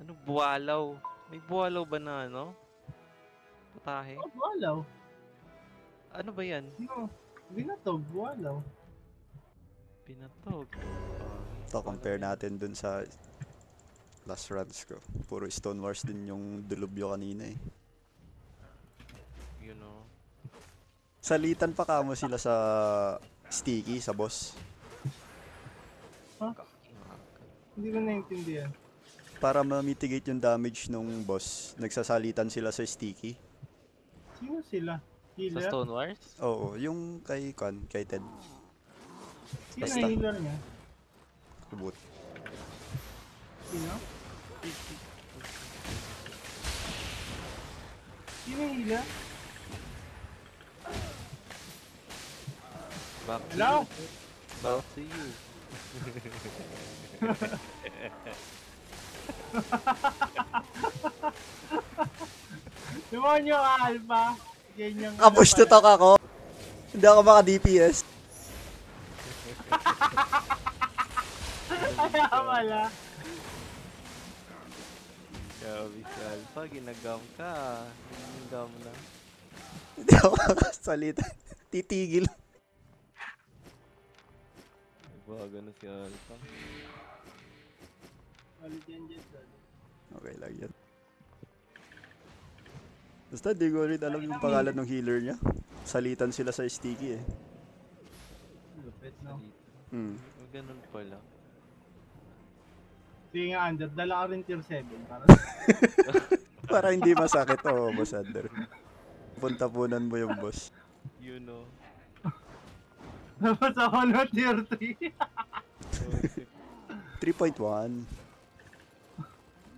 Ano, buwalaw? May buwalaw ba na ano? Putahe? Oh, buwalaw. Ano ba yan? No, binatog, buwalaw. Pinatog. Ito, Buwalaw compare yan. natin dun sa last runs ko. Puro Stone Wars din yung Delubyo kanina eh. You know. Salitan pa kamo sila sa sticky, sa boss. Hindi ko naintindihan. Para ma-mitigate yung damage nung boss, nagsasalitan sila sa sticky. Sino sila? Sa Healer? Stone Wars? Oo, yung kay Ted. Sino Basta. yung healer niya? Kubot. Sino? Sino yung healer? Back to Hello? you. Back to you. Demonyo Alpha. Yan yung... Kapush to talk ako! Hindi ako maka-DPS. Kaya pala. Grabe si Alpha, ginagam ka. Ginagam na. Hindi ako makasalita. Titigil. Bago na si Alpha. Walit yan dyan. Okay lang yan. Basta di ko rin alam yung pangalan ng healer niya. Salitan sila sa sticky eh. Lupit, no? Ganun pala. Sige nga, Under. Dala ka rin tier 7. Para Para hindi masakit oh, Boss Under. Punta-punan mo yung boss. You know. Tapos ako na tier 3. 3.1.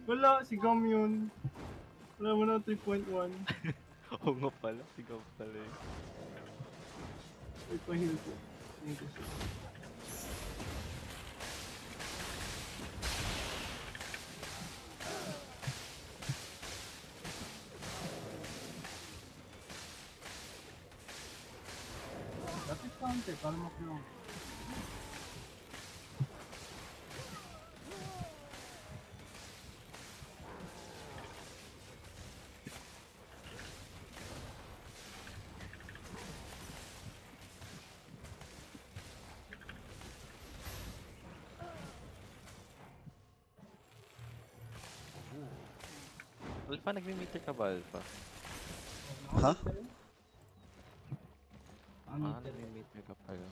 Wala, si Gam yun. Wala mo na 3.1. Oo nga pala. Sigaw pala eh. Wait pa heal ko. Thank you, sir. Lapit counter para makulong. Alpha, nagmi-meter ka ba, Alpha? Ha? Ano? Nagmi-meter ka pala.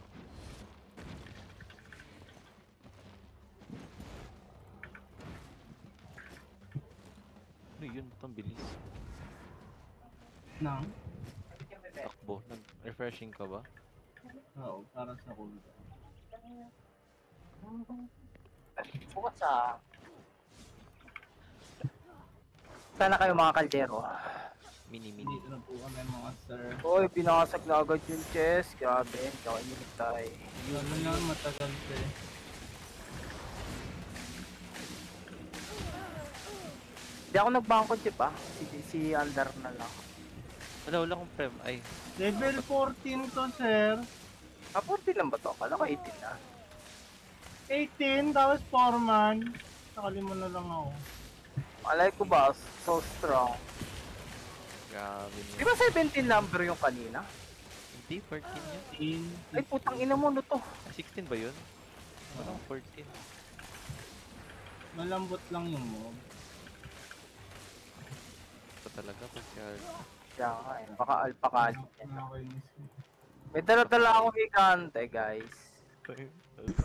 Ano yun? Ba't ang bilis? Nang? Takbo. Nag-refreshing ka ba? Oo, para sa cooldown. Bukas sana kayo mga kaldero. Mini-mini. Dito na po kami mga sir. Hoy, pinakasag na agad yung chest. Grabe, kakainit tayo. Ano na, matagal pa eh. Hindi ako nagbangko, Chip si Andar na lang. Wala akong prem. Ay, Level 14 to, sir. 40 lang ba to? Kala ko 18 na. 18, tapos 4 man. Nakalima na lang ako. Alay ko ba? So strong. grabe Di na. ba 17 number yung kanina? Hindi, 14 yun. 18. Ay, putang ina mo, no to? 16 ba yun? Walang 14. Malambot lang yung mob. Ito talaga po si Alpha. Kaya nga eh, baka alpha ka. Nakakainis ko. May dala-dala akong higante, guys.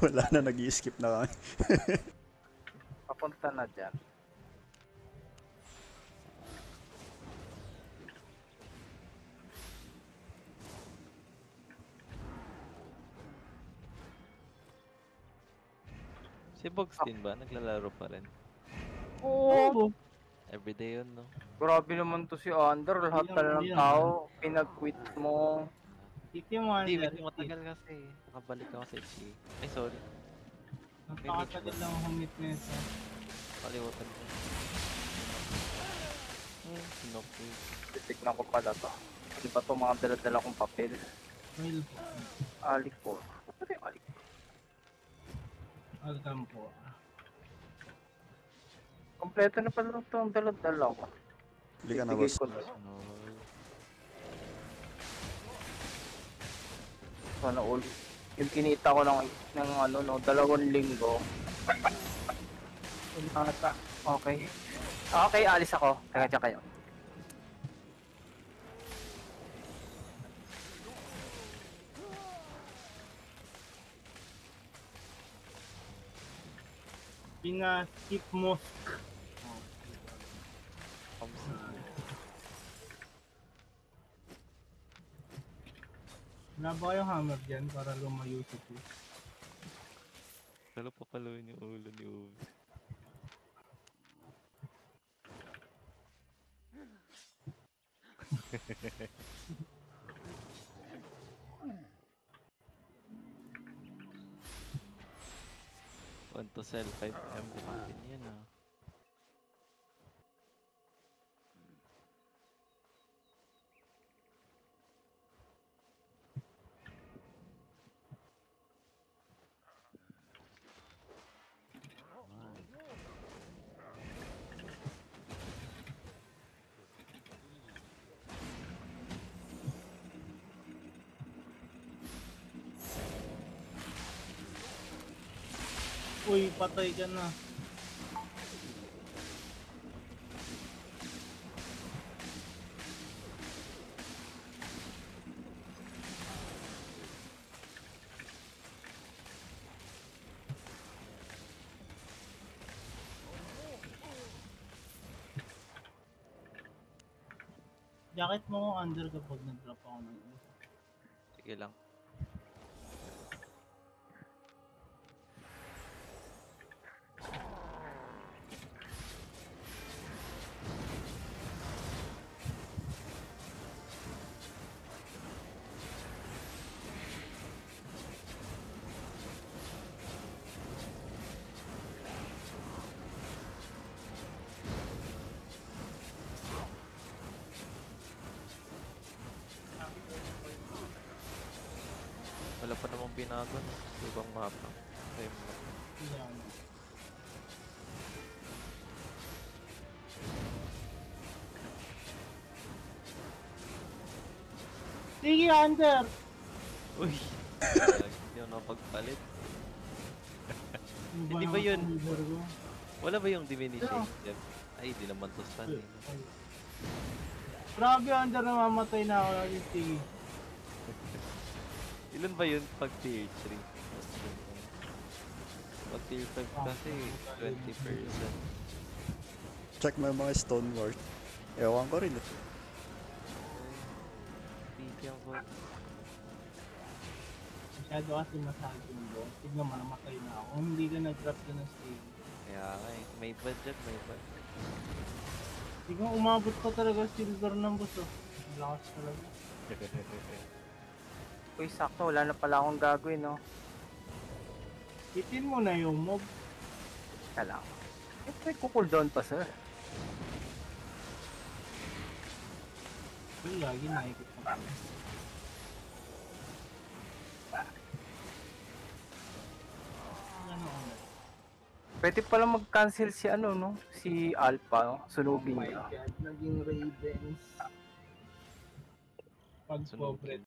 Wala na, nag-i-skip na kami. Papunta na dyan. Si Bogstin ba? Naglalaro pa rin. Oo. Everyday yun, no? Grabe naman to si Andar. Lahat pala ng tao, pinag-quit mo. Titi mo, Hindi, Under. medyo matagal kasi. Nakabalik ako sa HC. Ay, sorry. Napakatagal lang humit nito. Kalimutan ko. Sinopi. Titignan ko pala to. Ano ba to mga dala-dala kong papel? Well, Alik po. Ano yung alik? welcome po. Kompleto na pala itong dala-dala ko. Hindi ka na, Bigay boss. ko na. Ano, Sana all. Yung kinita ko ng ano, no, 2 linggo. Ata. Okay. Okay, alis ako. Teka kayo. Pina-skip mo. kamsi. Wala ba kayong hammer dyan para lumayo si Chris? Lalo papaluin yung ulo ni Ubi. Want to sell 5M natin yan ah. Uy, patay ka na. Jacket mo kung under kapag nag-drop ako ng Sige lang. Wala pa namang binago no? Sa ibang mapa. Same lang. yan. Sige, under! Uy! Hindi ako nakapagpalit. Ano Hindi ba naman yun? ang leader ko? Wala ba yung diminishing step? Ay, di naman to stun eh. Grabe, under, namamatay na ako lagi. Sige. Ilan ba yun pag tier 3? Pag tier 5 kasi 20%. Check mo yung mga stone ward. Ewan ko rin eh. Bigyan ko. Masyado kasi masahag yung boss. Tignan mo, namatay na ako. Kung hindi ka nag-drop ka ng stage. Kaya nga eh. May budget, may budget. Tignan, umabot pa talaga silver ng boss oh. Lakas talaga. Uy, sakto. Wala na pala akong gagawin, no? Hitin mo na yung mob. Kailangan. Eh, may cooldown pa, sir. Uy, lagi naikot pa kami. Ano, ano? Pwede pala mag-cancel si ano, no? Si Alpha, no? Sunugin Oh my niya. God, naging Ravens. Pag Sunugin. pobre